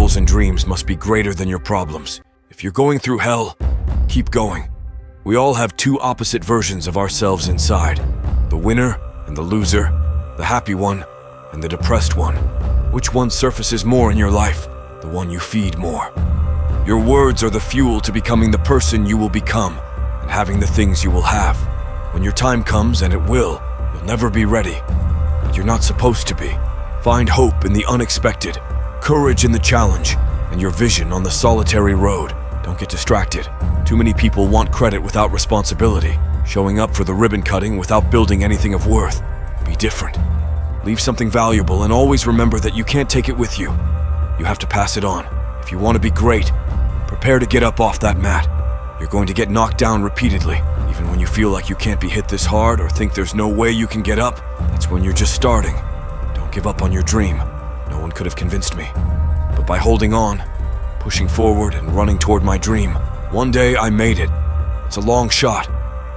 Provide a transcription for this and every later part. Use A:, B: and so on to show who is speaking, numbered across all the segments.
A: goals and dreams must be greater than your problems. If you're going through hell, keep going. We all have two opposite versions of ourselves inside. The winner and the loser, the happy one and the depressed one. Which one surfaces more in your life? The one you feed more. Your words are the fuel to becoming the person you will become and having the things you will have. When your time comes, and it will, you'll never be ready. But you're not supposed to be. Find hope in the unexpected, courage in the challenge, and your vision on the solitary road. Don't get distracted. Too many people want credit without responsibility, showing up for the ribbon cutting without building anything of worth. Be different. Leave something valuable, and always remember that you can't take it with you. You have to pass it on. If you want to be great, prepare to get up off that mat. You're going to get knocked down repeatedly. Even when you feel like you can't be hit this hard or think there's no way you can get up, that's when you're just starting. Don't give up on your dream. No one could have convinced me. But by holding on, pushing forward and running toward my dream, one day I made it. It's a long shot,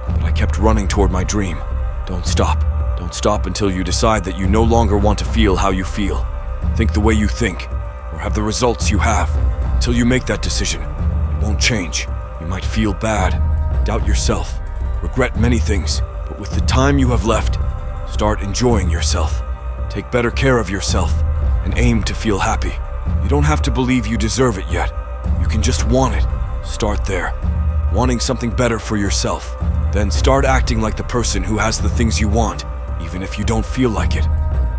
A: but I kept running toward my dream. Don't stop. Don't stop until you decide that you no longer want to feel how you feel. Think the way you think, or have the results you have. Until you make that decision, it won't change. You might feel bad, doubt yourself, regret many things, but with the time you have left, start enjoying yourself. Take better care of yourself, and aim to feel happy. You don't have to believe you deserve it yet. You can just want it. Start there. Wanting something better for yourself. Then start acting like the person who has the things you want, even if you don't feel like it.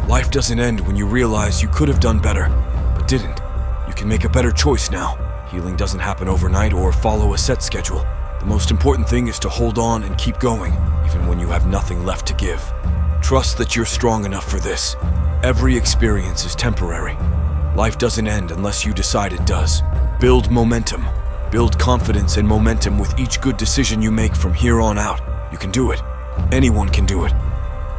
A: Life doesn't end when you realize you could have done better, but didn't. You can make a better choice now. Healing doesn't happen overnight or follow a set schedule. The most important thing is to hold on and keep going, even when you have nothing left to give. Trust that you're strong enough for this. Every experience is temporary. Life doesn't end unless you decide it does. Build momentum. Build confidence and momentum with each good decision you make from here on out. You can do it. Anyone can do it.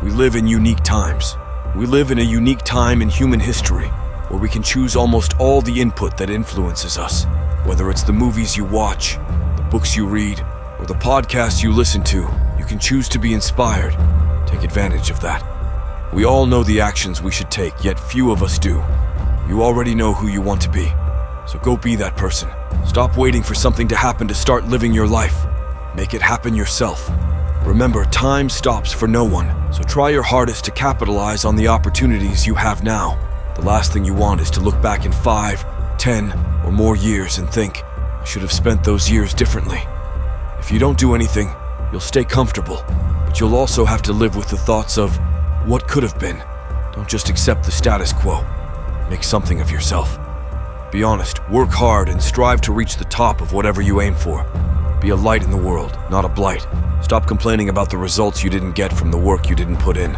A: We live in unique times. We live in a unique time in human history where we can choose almost all the input that influences us. Whether it's the movies you watch, the books you read, or the podcasts you listen to, you can choose to be inspired. Take advantage of that. We all know the actions we should take, yet few of us do. You already know who you want to be, so go be that person. Stop waiting for something to happen to start living your life. Make it happen yourself. Remember, time stops for no one, so try your hardest to capitalize on the opportunities you have now. The last thing you want is to look back in 5, 10, or more years and think, I should have spent those years differently. If you don't do anything, you'll stay comfortable, but you'll also have to live with the thoughts of what could have been. Don't just accept the status quo. Make something of yourself. Be honest, work hard, and strive to reach the top of whatever you aim for. Be a light in the world, not a blight. Stop complaining about the results you didn't get from the work you didn't put in.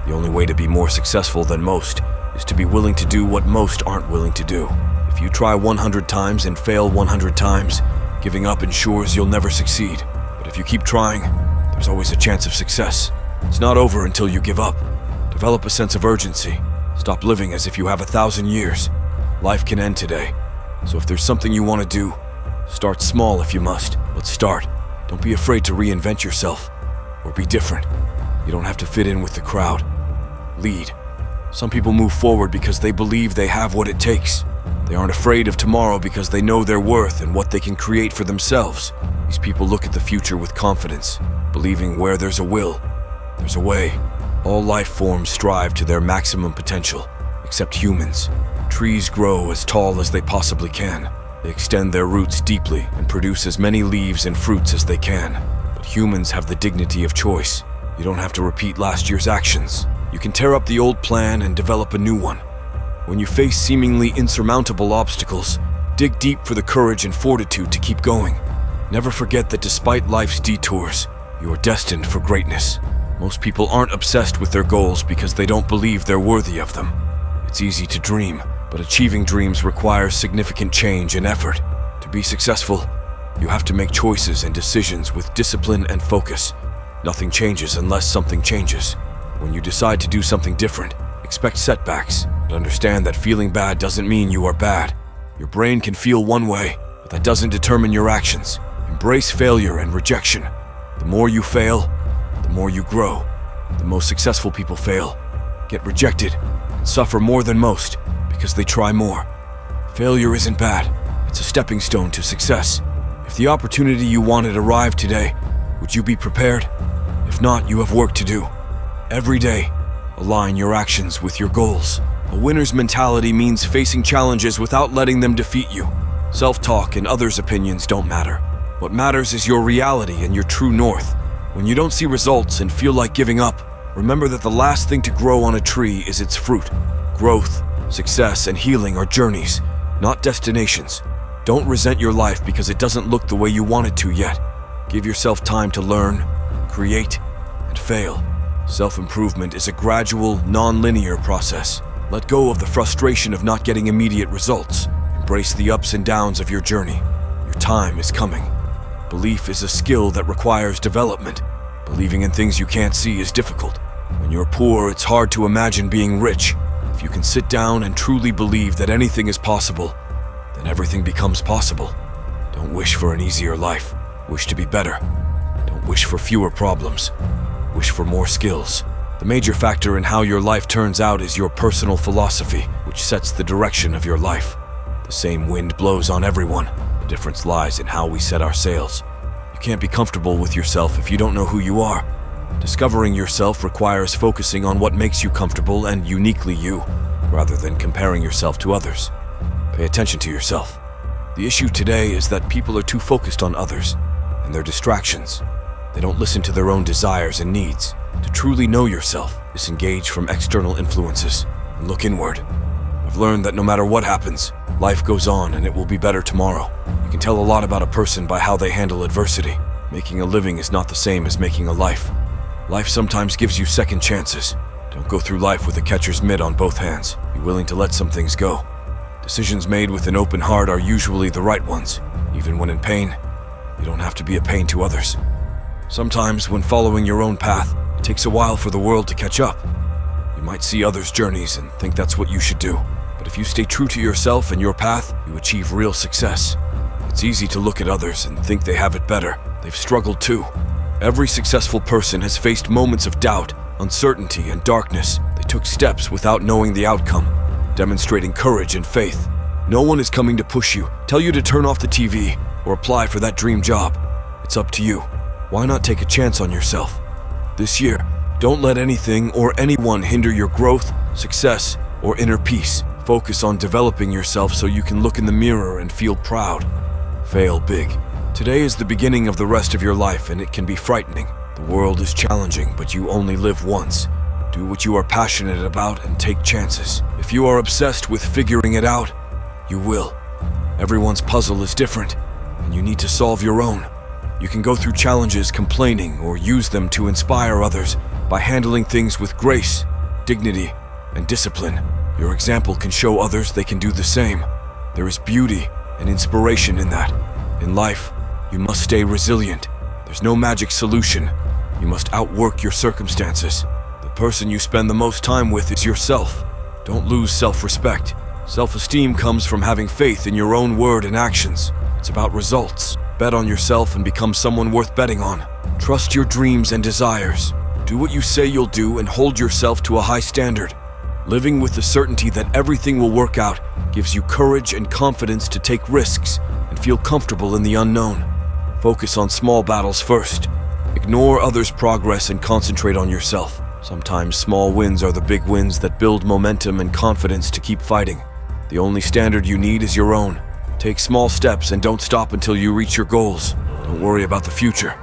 A: The only way to be more successful than most is to be willing to do what most aren't willing to do. If you try 100 times and fail 100 times, giving up ensures you'll never succeed. But if you keep trying, there's always a chance of success. It's not over until you give up. Develop a sense of urgency. Stop living as if you have 1,000 years. Life can end today. So if there's something you want to do, start small if you must, but start. Don't be afraid to reinvent yourself or be different. You don't have to fit in with the crowd. Lead. Some people move forward because they believe they have what it takes. They aren't afraid of tomorrow because they know their worth and what they can create for themselves. These people look at the future with confidence, believing where there's a will, there's a way. All life forms strive to their maximum potential, except humans. Trees grow as tall as they possibly can. They extend their roots deeply and produce as many leaves and fruits as they can. But humans have the dignity of choice. You don't have to repeat last year's actions. You can tear up the old plan and develop a new one. When you face seemingly insurmountable obstacles, dig deep for the courage and fortitude to keep going. Never forget that despite life's detours, you are destined for greatness. Most people aren't obsessed with their goals because they don't believe they're worthy of them. It's easy to dream, but achieving dreams requires significant change and effort. To be successful, you have to make choices and decisions with discipline and focus. Nothing changes unless something changes. When you decide to do something different, expect setbacks, but understand that feeling bad doesn't mean you are bad. Your brain can feel one way, but that doesn't determine your actions. Embrace failure and rejection. The more you fail, the more you grow. The most successful people fail, get rejected, and suffer more than most because they try more. Failure isn't bad. It's a stepping stone to success. If the opportunity you wanted arrived today, would you be prepared? If not, you have work to do. Every day, align your actions with your goals. A winner's mentality means facing challenges without letting them defeat you. Self-talk and others' opinions don't matter. What matters is your reality and your true north. When you don't see results and feel like giving up, remember that the last thing to grow on a tree is its fruit. Growth, success, and healing are journeys, not destinations. Don't resent your life because it doesn't look the way you want it to yet. Give yourself time to learn, create, and fail. Self-improvement is a gradual, non-linear process. Let go of the frustration of not getting immediate results. Embrace the ups and downs of your journey. Your time is coming. Belief is a skill that requires development. Believing in things you can't see is difficult. When you're poor, it's hard to imagine being rich. If you can sit down and truly believe that anything is possible, then everything becomes possible. Don't wish for an easier life. Wish to be better. Don't wish for fewer problems. Wish for more skills. The major factor in how your life turns out is your personal philosophy, which sets the direction of your life. The same wind blows on everyone. The difference lies in how we set our sails. You can't be comfortable with yourself if you don't know who you are. Discovering yourself requires focusing on what makes you comfortable and uniquely you, rather than comparing yourself to others. Pay attention to yourself. The issue today is that people are too focused on others and their distractions. They don't listen to their own desires and needs. To truly know yourself, disengage from external influences and look inward. I've learned that no matter what happens, life goes on and it will be better tomorrow. You can tell a lot about a person by how they handle adversity. Making a living is not the same as making a life. Life sometimes gives you second chances. Don't go through life with a catcher's mitt on both hands. Be willing to let some things go. Decisions made with an open heart are usually the right ones. Even when in pain, you don't have to be a pain to others. Sometimes, when following your own path, it takes a while for the world to catch up. You might see others' journeys and think that's what you should do. But if you stay true to yourself and your path, you achieve real success. It's easy to look at others and think they have it better. They've struggled too. Every successful person has faced moments of doubt, uncertainty, and darkness. They took steps without knowing the outcome, demonstrating courage and faith. No one is coming to push you, tell you to turn off the TV, or apply for that dream job. It's up to you. Why not take a chance on yourself? This year, don't let anything or anyone hinder your growth, success, or inner peace. Focus on developing yourself so you can look in the mirror and feel proud. Fail big. Today is the beginning of the rest of your life, and it can be frightening. The world is challenging, but you only live once. Do what you are passionate about and take chances. If you are obsessed with figuring it out, you will. Everyone's puzzle is different, and you need to solve your own. You can go through challenges complaining or use them to inspire others by handling things with grace, dignity, and discipline. Your example can show others they can do the same. There is beauty and inspiration in that. In life, you must stay resilient. There's no magic solution. You must outwork your circumstances. The person you spend the most time with is yourself. Don't lose self-respect. Self-esteem comes from having faith in your own word and actions. It's about results. Bet on yourself and become someone worth betting on. Trust your dreams and desires. Do what you say you'll do and hold yourself to a high standard. Living with the certainty that everything will work out gives you courage and confidence to take risks and feel comfortable in the unknown. Focus on small battles first. Ignore others' progress and concentrate on yourself. Sometimes small wins are the big wins that build momentum and confidence to keep fighting. The only standard you need is your own. Take small steps and don't stop until you reach your goals. Don't worry about the future.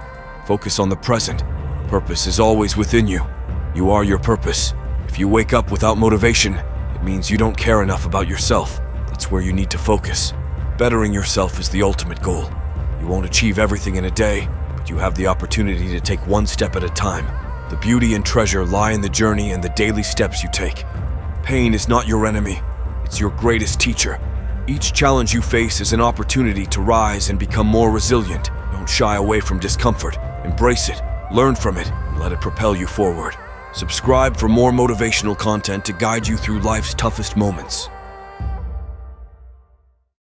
A: Focus on the present. Purpose is always within you. You are your purpose. If you wake up without motivation, it means you don't care enough about yourself. That's where you need to focus. Bettering yourself is the ultimate goal. You won't achieve everything in a day, but you have the opportunity to take one step at a time. The beauty and treasure lie in the journey and the daily steps you take. Pain is not your enemy. It's your greatest teacher. Each challenge you face is an opportunity to rise and become more resilient. Don't shy away from discomfort. Embrace it, learn from it, and let it propel you forward. Subscribe for more motivational content to guide you through life's toughest moments.